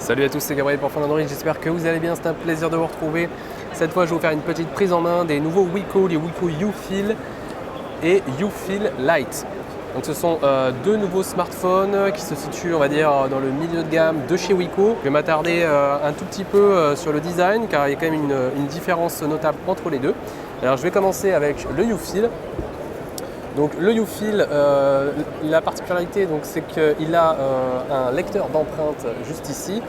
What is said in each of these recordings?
Salut à tous, c'est Gabriel pour Fun Android, j'espère que vous allez bien, c'est un plaisir de vous retrouver. Cette fois je vais vous faire une petite prise en main des nouveaux Wiko, les Wiko U-Feel et U-Feel Lite. Donc ce sont deux nouveaux smartphones qui se situent on va dire dans le milieu de gamme de chez Wiko. Je vais m'attarder un tout petit peu sur le design car il y a quand même une différence notable entre les deux. Alors je vais commencer avec le U-Feel. Donc le U-Feel, la particularité c'est qu'il a un lecteur d'empreintes juste ici,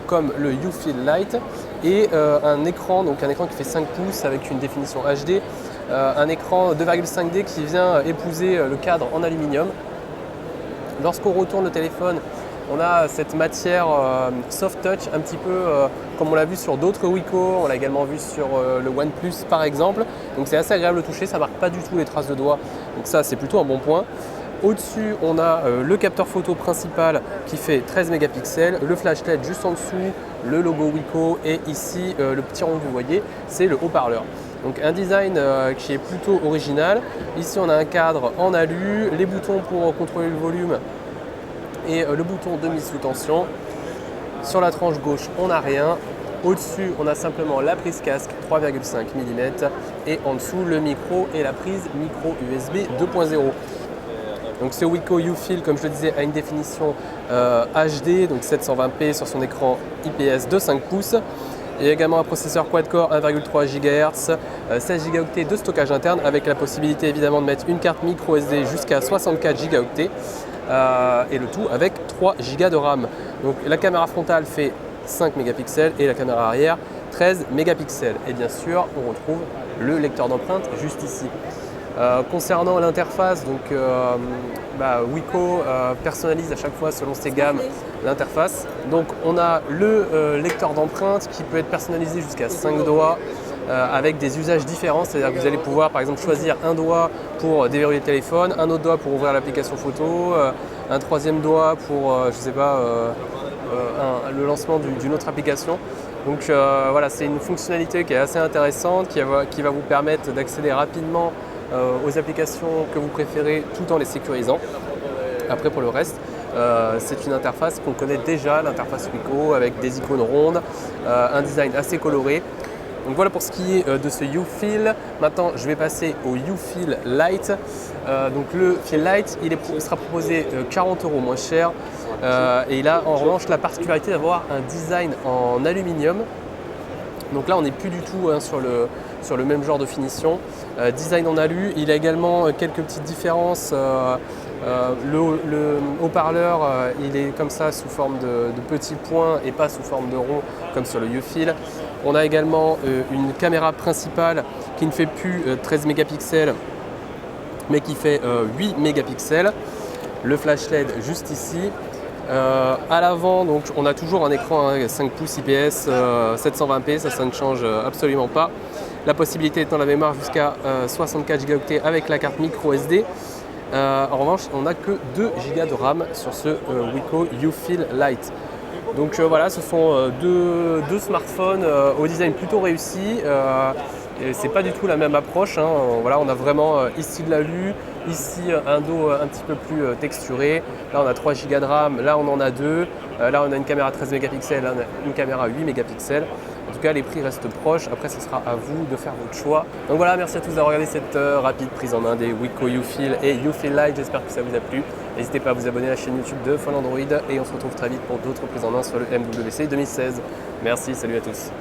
comme le U-Feel Lite, et un écran qui fait 5 pouces avec une définition HD, un écran 2,5D qui vient épouser le cadre en aluminium. Lorsqu'on retourne le téléphone, on a cette matière soft touch, un petit peu comme on l'a vu sur d'autres Wiko, on l'a également vu sur le OnePlus par exemple. Donc c'est assez agréable de toucher, ça ne marque pas du tout les traces de doigts, donc ça c'est plutôt un bon point. Au-dessus, on a le capteur photo principal qui fait 13 mégapixels, le flash LED juste en dessous, le logo Wiko et ici le petit rond que vous voyez, c'est le haut-parleur. Donc un design qui est plutôt original. Ici on a un cadre en alu, les boutons pour contrôler le volume et le bouton de mise sous tension. Sur la tranche gauche, on n'a rien. Au-dessus, on a simplement la prise casque 3,5 mm et en dessous, le micro et la prise micro USB 2.0. Donc ce Wiko U-Feel, comme je le disais, a une définition HD, donc 720p sur son écran IPS de 5 pouces. Il y a également un processeur quad-core 1,3 GHz, 16 Go de stockage interne avec la possibilité évidemment de mettre une carte micro SD jusqu'à 64 Go. Et le tout avec 3 Go de RAM. Donc la caméra frontale fait 5 mégapixels et la caméra arrière 13 mégapixels. Et bien sûr, on retrouve le lecteur d'empreintes juste ici. Concernant l'interface, Wiko personnalise à chaque fois selon ses gammes l'interface. Donc on a le lecteur d'empreintes qui peut être personnalisé jusqu'à 5 doigts. Avec des usages différents, c'est-à-dire que vous allez pouvoir par exemple choisir un doigt pour déverrouiller le téléphone, un autre doigt pour ouvrir l'application photo, un troisième doigt pour, le lancement d'une autre application. Donc voilà, c'est une fonctionnalité qui est assez intéressante, qui va vous permettre d'accéder rapidement aux applications que vous préférez tout en les sécurisant. Après pour le reste, c'est une interface qu'on connaît déjà, l'interface Wiko avec des icônes rondes, un design assez coloré. Donc voilà pour ce qui est de ce U-Feel. Maintenant, je vais passer au U-Feel Lite. Donc le Feel Lite, il sera proposé 40 € moins cher. Et il a en revanche la particularité d'avoir un design en aluminium. Donc là, on n'est plus du tout sur le même genre de finition. Design en alu, il a également quelques petites différences. Le haut-parleur, il est comme ça sous forme de petits points et pas sous forme de rond comme sur le U-Feel. On a également une caméra principale qui ne fait plus 13 mégapixels mais qui fait 8 mégapixels. Le flash LED juste ici. À l'avant, donc, on a toujours un écran 5 pouces IPS 720p, ça ne change absolument pas. La possibilité étant la mémoire jusqu'à 64 Go avec la carte micro SD. En revanche, on n'a que 2 Go de RAM sur ce Wiko U-Feel Lite. Donc voilà, ce sont deux smartphones au design plutôt réussi. Et c'est pas du tout la même approche. Voilà, on a vraiment ici de l'alu, ici un dos un petit peu plus texturé. Là, on a 3 Go de RAM, là, on en a 2. Là, on a une caméra 13 mégapixels, là, on a une caméra 8 mégapixels. En tout cas, les prix restent proches. Après, ce sera à vous de faire votre choix. Donc voilà, merci à tous d'avoir regardé cette rapide prise en main des Wiko U-Feel et U-Feel Lite. J'espère que ça vous a plu. N'hésitez pas à vous abonner à la chaîne YouTube de Fun Android et on se retrouve très vite pour d'autres prises en main sur le MWC 2016. Merci, salut à tous.